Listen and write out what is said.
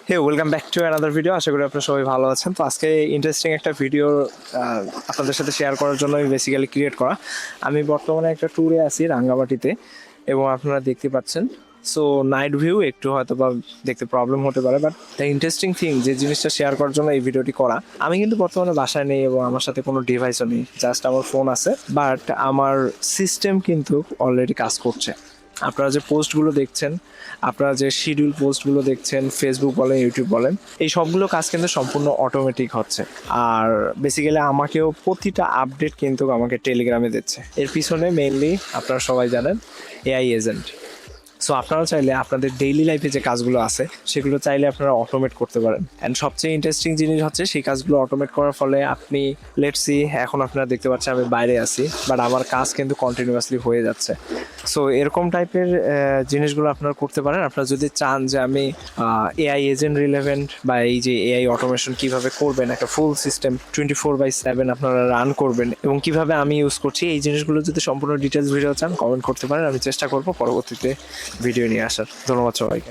Hey welcome back to another video. আশা করি আপনারা সবাই ভালো আছেন। তো আজকে ইন্টারেস্টিং একটা ভিডিও আপনাদের সাথে শেয়ার করার জন্য আমি বেসিক্যালি ক্রিয়েট করা। আমি বর্তমানে একটা ট্যুরে আছি রাঙ্গামাটিতে, এবং আপনারা দেখতে পাচ্ছেন। সো নাইট ভিউ একটু হয়তো বা দেখতে প্রবলেম হতে পারে, বাট দ্য ইন্টারেস্টিং থিং যে জিনিসটা শেয়ার করার জন্য এই ভিডিওটি করা, আমি কিন্তু বর্তমানে বাসায় নেই এবং আমার সাথে কোনো ডিভাইসও নেই, জাস্ট আমার ফোন আছে। বাট আমার সিস্টেম কিন্তু অলরেডি কাজ করছে। আপনারা যে পোস্টগুলো দেখছেন, আপনারা যে শিডিউল পোস্টগুলো দেখছেন, ফেসবুক বলেন, ইউটিউব বলেন, এই সবগুলো কাজ কিন্তু সম্পূর্ণ অটোমেটিক হচ্ছে। আর বেসিক্যালি আমাকেও প্রতিটা আপডেট কিন্তু আমাকে টেলিগ্রামে দিচ্ছে। এর পিছনে মেইনলি আপনারা সবাই জানেন এআই এজেন্ট। সো আপনারা চাইলে আপনাদের ডেইলি লাইফে যে কাজগুলো আছে সেগুলো চাইলে আপনারা অটোমেট করতে পারেন। অ্যান্ড সবচেয়ে ইন্টারেস্টিং জিনিস হচ্ছে সেই কাজগুলো অটোমেট করার ফলে আপনি লেটসি, এখন আপনারা দেখতে পাচ্ছেন আমি বাইরে আছি, বাট আমার কাজ কিন্তু কন্টিনিউয়াসলি হয়ে যাচ্ছে। সো এরকম টাইপের জিনিসগুলো আপনারা করতে পারেন। আপনারা যদি চান যে আমি এআই এজেন্ট রিলেভেন্ট বা এই যে এআই অটোমেশন কীভাবে করবেন, একটা ফুল সিস্টেম 24/7 আপনারা রান করবেন এবং কিভাবে আমি ইউজ করছি, এই জিনিসগুলো যদি সম্পূর্ণ ডিটেলস ভিডিও চান কমেন্ট করতে পারেন। আমি চেষ্টা করবো পরবর্তীতে ভিডিও নিয়ে আসার। ধন্যবাদ সবাইকে।